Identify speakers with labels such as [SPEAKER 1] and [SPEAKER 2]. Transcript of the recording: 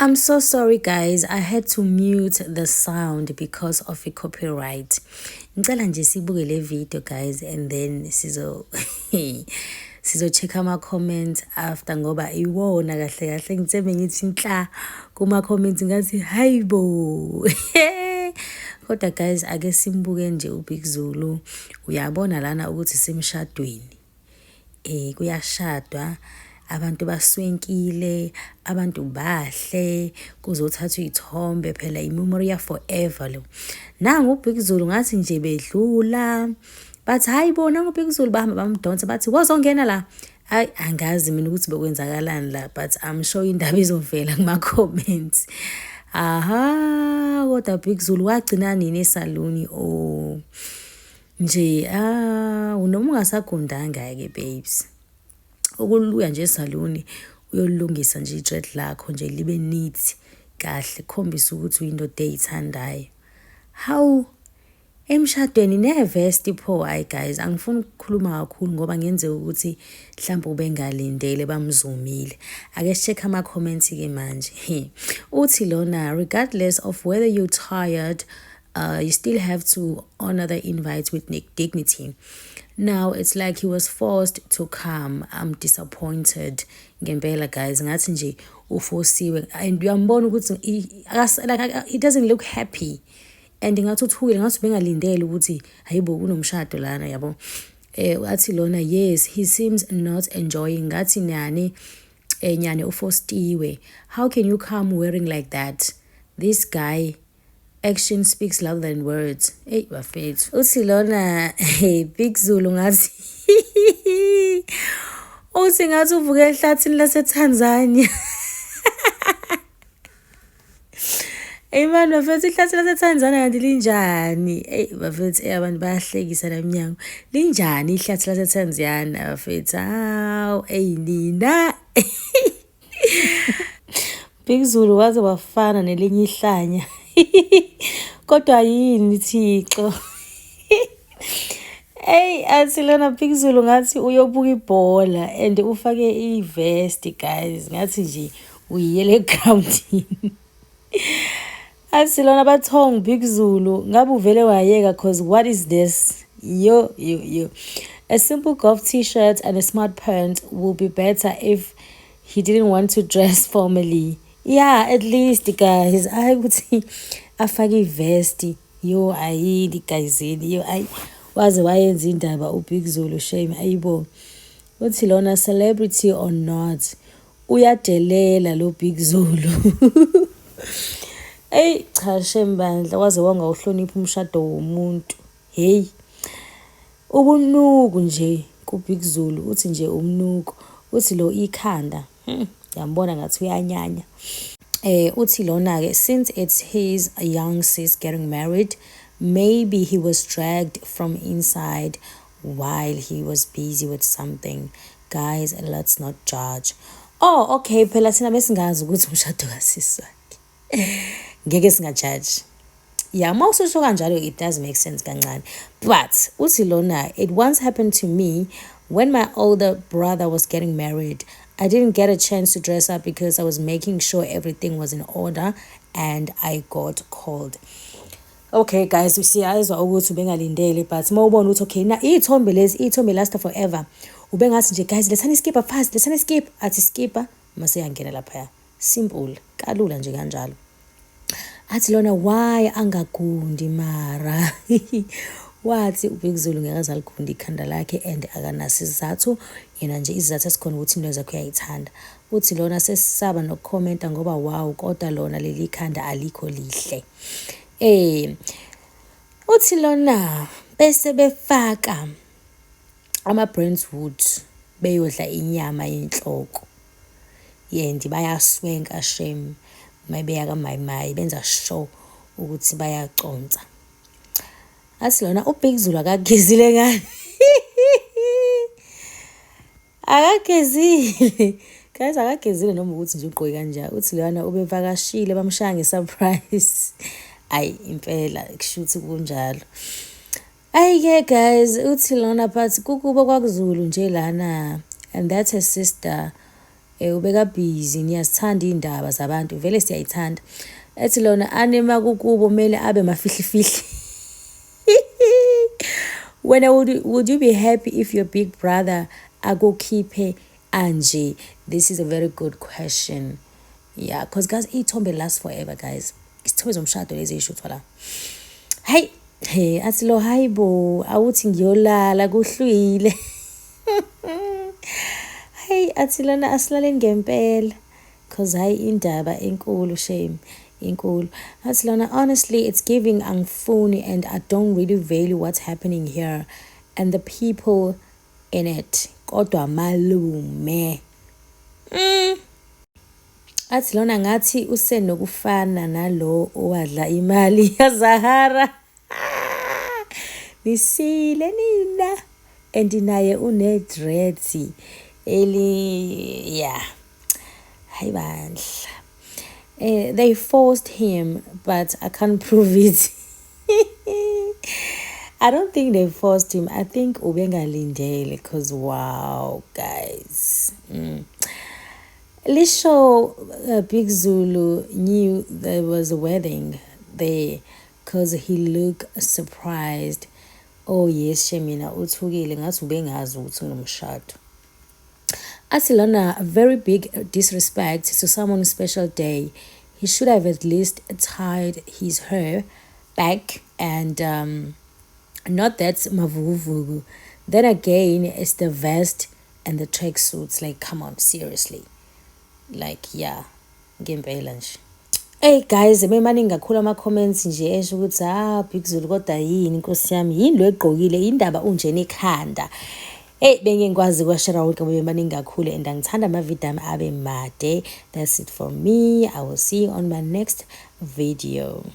[SPEAKER 1] I'm so sorry guys, I had to mute the sound because of a copyright. Ngicela nje sibuke le video guys and then sizo check ama comments after ngoba iwona kahle kahle ngitsembe ngithi nhla kuma comments ngathi hayibo. Kodwa guys ake simbuke nje uBig Zulu. Uyabona lana ukuthi simshadweni. Kuyashadwa. Abantu baswenkile, abantu bahle, kuzothathwa izithombe phela imemory forever lo. Nangu uBig Zulu ngathi nje bedlula. Bathi hayi bona uBig Zulu bahamba bamdonsa bathi wozongena la. Hayi angazi mina ukuthi bekwenzakalani la but I'm sure indaba izovela kuma comments. Aha, kodwa Big Zulu wagcina nini esaluni nje unoma ungasagundanga ke babes. Ukuluya nje esaluni uyolungisa nje idread lakho nje libe neat kahle khombisa ukuthi uyindoda eyithandayo. How emshadweni nevest pho hayi guys angifuni ukukhuluma kakhulu ngoba ngenzeka ukuthi mhlawumbe ubengalindele bamzumile. Ake check ama comments ke manje. Uthi lona regardless of whether you're tired you still have to honor the invite with dignity. Now it's like he was forced to come. I'm disappointed. Ngempela guys ngathi nje uforsiwe and uyambona ukuthi he doesn't look happy and ngathi uthukile ngathi bengalindele ukuthi hayibo kunomshado lana yabo. Wathi lona yes he seems not enjoying ngathi nyane uforstiwe. How can you come wearing like that? This guy action speaks louder than words. Hey bafethu. Uthi lona Big Zulu ngathi uthi ngathi uvuke ehlathini laseTanzania. Hey man bafethu ihlathini laseTanzania kanti linjani? Hey bafethu abantu bayahlekisa lamnyango. Linjani ihlathini laseTanzania bafethu? Haw hey nina. Big Zulu waze wafana nelinye ihlanya. Kodwa yini Thixo. Hey athi lona Big Zulu ngathi uyobuka ibhola and ufake ivest guys ngathi nje uyiyele groundini. Athi lona bathong Big Zulu ngabe uvele wayeka cause what is this? Yo. A simple golf t-shirt and a smart pant will be better if he didn't want to dress formally. Yeah, at least guys I ukuthi afake ivesti yo ayili guyzini yo ay waze wayenza indaba uBig Zulu shame ayibo. Uthi lona celebrity or not uyadelela lo Big Zulu. Hey cha shame bandla waze wangawuhlonipha umshado womuntu. Hey ubunuku nje kuBig Zulu uthi nje umnuko uthi lo ikhanda yambona ngathi uyanyanya. Uthi lona ke since it's his young sis getting married, maybe he was dragged from inside while he was busy with something. Guys, let's not judge. Oh, okay, phela thina besingazi ukuthi umshado kasisi wakhe. Ngeke singajudge. Yeah, mawususho kanjalo it does make sense kancane. But uthi lona it once happened to me when my older brother was getting married. I didn't get a chance to dress up because I was making sure everything was in order and I got called. Okay guys, we see ayizwa ukuthi ubengalindele but mawubona ukuthi okay na ithombe last forever. Ubengathi nje guys lethani skipper fast, lethani skip athi skipper mase yangena lapha. Simple, kalula nje kanjalo. Athi lona why angagundi mara. Wathi uBig Zulu ngeke aligunda ikhanda lakhe and akanasi izathu yena nje izathu esikhona ukuthi into zakhe uyayithanda. Uthi lona sesisaba nokukhomenta ngoba wow kodwa lona leli khanda alikho lihle. Uthi lona bese befaka ama Brentwood beyodla inyama yenhloko. Yendi bayaswenka shame mayibeya kaMayimayi benza show ukuthi bayaconsa. Athi lona uBig Zulu akagezile ngani. Akagezile. Guys akagezile noma ukuthi nje uqoyi kanjani. Uthi lona ubevakashile bamshaya ngesurprise. Ay impela kushuthi kunjalo. Ayike guys uthi lona but kukuba kwaKuzulu nje lana and that's her sister ubeka busy niyazithanda iy'ndaba zabantu vele siyayithanda ethi lona anema kukubo mele abe mafihlifihli. Wena would you be happy if your big brother akukhiphe anje? This is a very good question. Yeah, because guys, iy'thombe last forever guys. Isithombe zomshado lezi ey'shuthwa la. Hey athi lo hayibo awuthi ngiyolala kuhlwile. Hey athi lona asilaleni ngempela cause hayi indaba enkulu shame inkulu. Athi lona honestly it's giving angifuni and I don't really value what's happening here and the people in it. Kodwa malume. Athi lona ngathi usenokufana nalo owadla imali yaZahara. Nisile nina and naye une-dreads yeah hayi bandla. They forced him but I can't prove it. I don't think they forced him. I think ubengalindele because wow guys. Lisho Big Zulu knew there was a wedding there because he looked surprised. Oh yes shemina uthukile ngathi ubengazi ukuthi unomshado. Athi lona a very big disrespect to someone's special day. He should have at least tied his hair back and not that mavuvugu. Then again it's the vest and the tracksuits. Like come on seriously. Like yeah ngempela nje. Hey guys, maningi kakhulu ama-comments nje esho ukuthi Big Zulu kodwa yini inkosi yami yini lo egqokile indaba unjena ekhanda. Hey bengengikwazi kwashara wonke maningi kakhulu and angithanda ama-video ami abe made. That's it for me. I will see you on my next video.